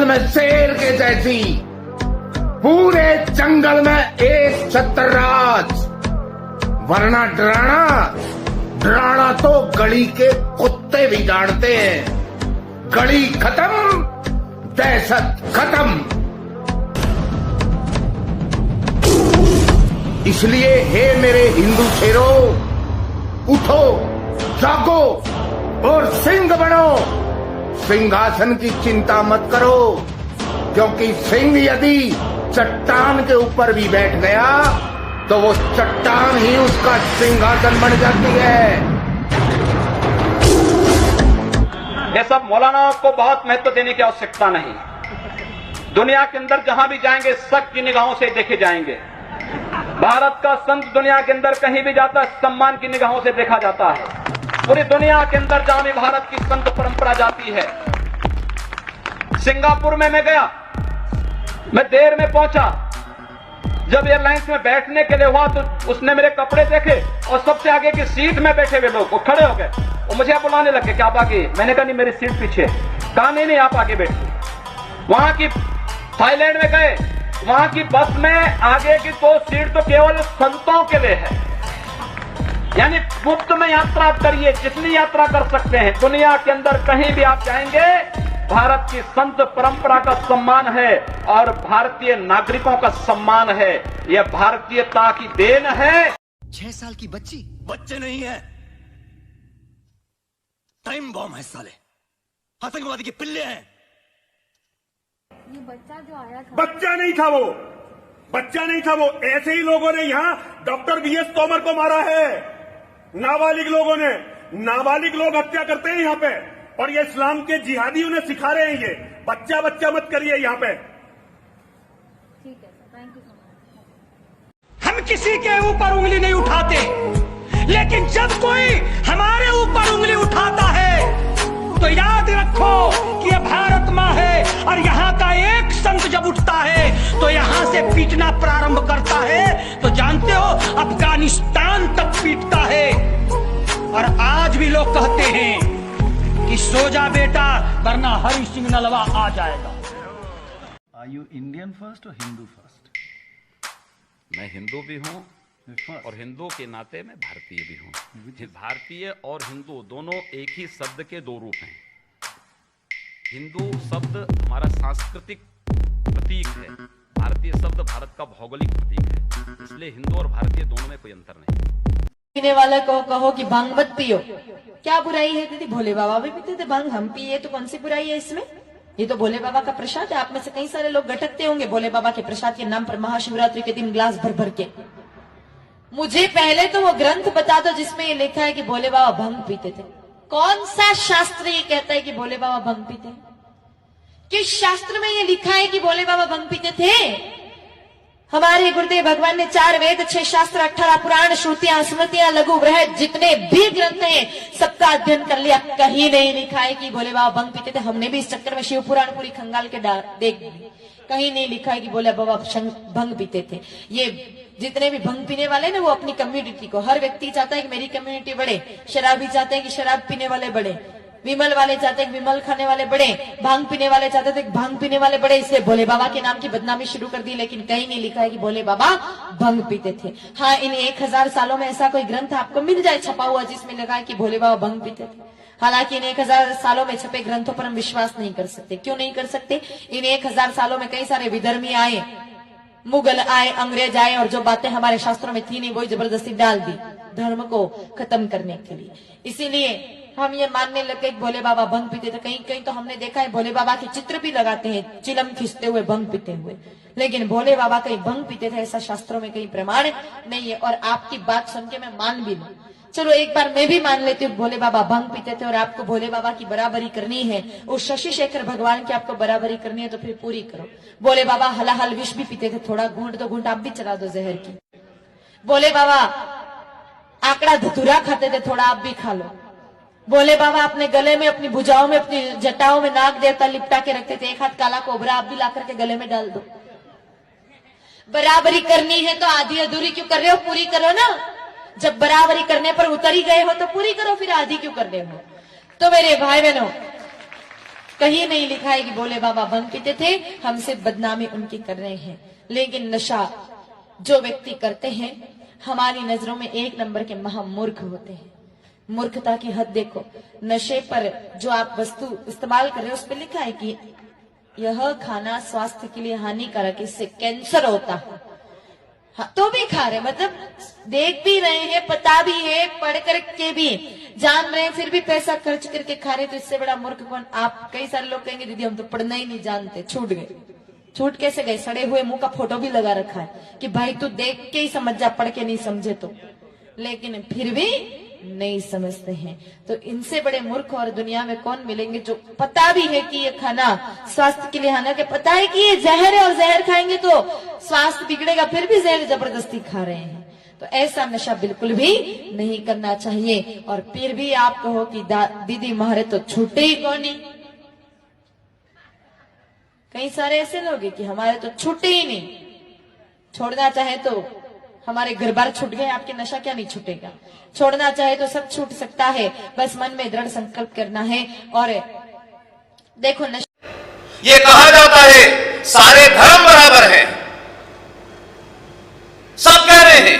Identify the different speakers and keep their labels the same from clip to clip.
Speaker 1: में शेर के जैसी, पूरे जंगल में एक छत्रराज। वरना डराना तो गली के कुत्ते भी जानते हैं। गली खत्म, दहशत खत्म। इसलिए हे मेरे हिंदू शेरों, उठो, जागो और सिंह बनो। सिंहासन की चिंता मत करो, क्योंकि सिंह यदि चट्टान के ऊपर भी बैठ गया तो वो चट्टान ही उसका सिंहासन बन जाती है।
Speaker 2: ये सब मौलाना को बहुत महत्व देने की आवश्यकता नहीं। दुनिया के अंदर जहां भी जाएंगे शक की निगाहों से देखे जाएंगे। भारत का संत दुनिया के अंदर कहीं भी जाता है सम्मान की निगाहों से देखा जाता है। पूरी दुनिया के अंदर जहां भी भारत की संत परंपरा जाती है। सिंगापुर में मैं गया, मैं देर में पहुंचा। जब एयरलाइंस में बैठने के लिए हुआ तो उसने मेरे कपड़े देखे और सबसे आगे की सीट में बैठे हुए लोग वो खड़े हो गए और मुझे बुलाने लगे कि आप आगे। मैंने कहा नहीं, मेरी सीट पीछे। कहा नहीं आप आगे बैठिए। वहां की थाईलैंड में गए, वहां की बस में आगे की 2 सीट तो केवल संतों के लिए है। यानी मुफ्त में यात्रा करिए, जितनी यात्रा कर सकते हैं। दुनिया के अंदर कहीं भी आप जाएंगे, भारत की संत परंपरा का सम्मान है और भारतीय नागरिकों का सम्मान है। यह भारतीयता की देन है।
Speaker 3: 6 साल की बच्ची बच्चे नहीं है, टाइम बॉम्ब है साले, आतंकवादी के पिल्ले हैं।
Speaker 4: ये बच्चा जो आया था,
Speaker 5: बच्चा नहीं था वो, बच्चा नहीं था वो। ऐसे ही लोगों ने यहाँ डॉक्टर वीएस तोमर को मारा है। नाबालिग लोगों ने, नाबालिग लोग हत्या करते हैं यहाँ पे, और ये इस्लाम के जिहादी उन्हें सिखा रहे हैं। ये बच्चा बच्चा मत करिए यहाँ पे।
Speaker 4: ठीक है sir, thank you so much.
Speaker 6: हम किसी के ऊपर उंगली नहीं उठाते, लेकिन जब कोई हमारे ऊपर उंगली उठाता है तो याद रखो कि यह भारत माँ है और यहाँ का एक संत जब उठता है तो यहाँ से पीटना प्रारंभ करता है तो जानते हो अफगानिस्तान तक पीटता है। और आज भी लोग कहते हैं कि सो जा बेटा वरना हरि सिंह नलवा आ जाएगा।
Speaker 7: Are you Indian first or Hindu first?
Speaker 2: मैं हिंदू भी हूँ और हिंदू के नाते मैं भारतीय भी हूँ। भारतीय और हिंदू दोनों एक ही शब्द के 2 रूप हैं। हिंदू शब्द हमारा सांस्कृतिक प्रतीक है, भारतीय शब्द भारत का भौगोलिक प्रतीक है। इसलिए हिंदू और भारतीय दोनों में कोई अंतर नहीं।
Speaker 8: पीने वाले को कहो कि भांग मत पियो, क्या बुराई है दीदी? भोले बाबा भी पीते थे भांग, हम पिए तो कौन सी बुराई है इसमें? ये तो भोले बाबा का प्रसाद है। आप में से कई सारे लोग गटकते होंगे भोले बाबा के प्रसाद के नाम पर महाशिवरात्रि के दिन ग्लास भर भर के। मुझे पहले तो वो ग्रंथ बता दो जिसमें ये लिखा है कि भोले बाबा भंग पीते थे। कौन सा शास्त्र ये कहता है कि भोले बाबा भंग पीते? किस शास्त्र में ये लिखा है कि भोले बाबा भंग पीते थे? हमारे गुरुदेव भगवान ने 4 वेद, 6 शास्त्र, 18 पुराण, श्रुतियां, स्मृतियां, लघु बृहद जितने भी ग्रंथ हैं सबका अध्ययन कर लिया। कहीं नहीं लिखा है कि भोले बाबा भंग पीते थे। हमने भी इस चक्कर में शिव पुराण पूरी खंगाल के देख दी, कहीं नहीं लिखा है कि भोले बाबा भंग पीते थे। ये जितने भी भंग पीने वाले ना वो अपनी कम्युनिटी को, हर व्यक्ति चाहता है कि मेरी कम्युनिटी बढ़े। शराबी चाहते हैं कि शराब पीने वाले बढ़े, विमल वाले चाहते हैं कि विमल खाने वाले बढ़े, भांग पीने वाले चाहते थे कि भांग पीने वाले बढ़े। इसलिए भोले बाबा के नाम की बदनामी शुरू कर दी, लेकिन कहीं नहीं लिखा है कि भोले बाबा भंग पीते थे। हाँ, इन 1000 सालों में ऐसा कोई ग्रंथ आपको मिल जाए छपा हुआ जिसमें लिखा है कि भोले बाबा भंग पीते थे। हालांकि इन 1000 सालों में छपे ग्रंथों पर हम विश्वास नहीं कर सकते। क्यों नहीं कर सकते? इन 1000 सालों में कई सारे विधर्मी आए, मुगल आए, अंग्रेज आए, और जो बातें हमारे शास्त्रों में थी नहीं वही जबरदस्ती डाल दी धर्म को खत्म करने के लिए। इसीलिए हम ये मानने लगे कि भोले बाबा भंग पीते थे। कहीं कहीं तो हमने देखा है भोले बाबा के चित्र भी लगाते हैं चिलम खींचते हुए भंग पीते हुए, लेकिन भोले बाबा कहीं भंग पीते थे ऐसा शास्त्रों में कहीं प्रमाण नहीं है। और आपकी बात सुन के मैं मान भी लूं, चलो एक बार मैं भी मान लेती हूँ भोले बाबा भंग पीते थे और आपको भोले बाबा की बराबरी करनी है, उस शशि शेखर भगवान की आपको बराबरी करनी है तो फिर पूरी करो। भोले बाबा हलाहल विष भी पीते थे, थोड़ा घूंट तो घूंट आप भी चला दो जहर की। भोले बाबा आंकड़ा धतूरा खाते थे, थोड़ा आप भी खा लो। भोले बाबा अपने गले में, अपनी भुजाओं में, अपनी जटाओं में नाग देवता लिपटा के रखते थे। एक हाथ काला कोबरा आप भी ला करके गले में डाल दो। बराबरी करनी है तो आधी अधूरी क्यों कर रहे हो? पूरी करो ना। जब बराबरी करने पर उतर ही गए हो तो पूरी करो, फिर आधी क्यों कर रहे हो? तो मेरे भाई बहनों, कहीं नहीं लिखा है कि भोले बाबा भंग पीते थे, हम सिर्फ बदनामी उनकी कर रहे हैं। लेकिन नशा जो व्यक्ति करते हैं हमारी नजरों में एक नंबर के महामूर्ख होते हैं। मूर्खता की हद देखो। नशे पर जो आप वस्तु इस्तेमाल कर रहे हो उस पर लिखा है कि यह खाना स्वास्थ्य के लिए हानिकारक, इससे कैंसर होता है। हाँ, तो भी खा रहे, मतलब देख भी रहे हैं, पता भी है, पढ़ करके भी जान रहे हैं, फिर भी पैसा खर्च करके खा रहे, तो इससे बड़ा मूर्ख कौन। आप कई सारे लोग कहेंगे दीदी हम तो पढ़ना ही नहीं जानते, छूट गए। छूट कैसे गए? सड़े हुए मुंह का फोटो भी लगा रखा है कि भाई तू देख के ही समझ जा, पढ़ के नहीं समझे तो। लेकिन फिर भी नहीं समझते हैं। तो इनसे बड़े मूर्ख और दुनिया में कौन मिलेंगे जो पता भी है कि ये खाना स्वास्थ्य के लिए हानिकारक है, पता है कि ये जहर है और जहर खाएंगे तो स्वास्थ्य बिगड़ेगा, फिर भी जहर जबरदस्ती खा रहे हैं। तो ऐसा नशा बिल्कुल भी नहीं करना चाहिए। और फिर भी आप कहो कि दीदी हमारे तो छूटे ही कौन नहीं। कई सारे ऐसे लोग हैं कि हमारे तो छूटे ही नहीं। छोड़ना चाहे तो हमारे घर बार छूट गए, आपके नशा क्या नहीं छूटेगा। छोड़ना चाहे तो सब छूट सकता है, बस मन में दृढ़ संकल्प करना है। और देखो नशा,
Speaker 9: ये कहा जाता है सारे धर्म बराबर हैं, सब कह रहे हैं,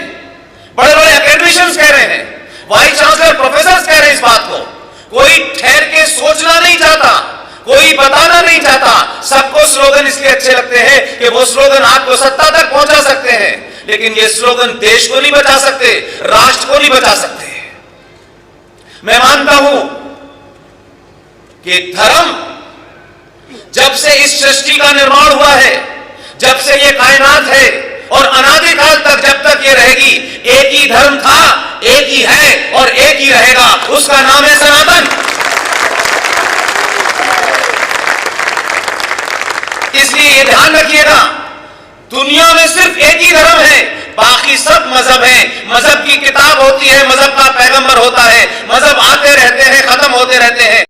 Speaker 9: बड़े बड़े एकेडमिशियंस कह रहे हैं, वाइस चांसलर प्रोफेसर कह रहे हैं इस बात को। कोई ठहर के सोचना नहीं चाहता, कोई बताना नहीं चाहता। सबको स्लोगन इसलिए अच्छे लगते हैं कि वो स्लोगन आपको सत्ता तक पहुंचा सकते हैं, लेकिन ये स्लोगन देश को नहीं बचा सकते, राष्ट्र को नहीं बचा सकते। मैं मानता हूं कि धर्म जब से इस सृष्टि का निर्माण हुआ है, जब से ये कायनात है और अनादिकाल तक जब तक ये रहेगी, एक ही धर्म था, एक ही है और एक ही रहेगा, उसका नाम है सनातन। इसलिए ये ध्यान रखिएगा, दुनिया में सिर्फ एक ही धर्म है, बाकी सब मजहब हैं। मजहब की किताब होती है, मजहब का पैगंबर होता है, मजहब आते रहते हैं, खत्म होते रहते हैं।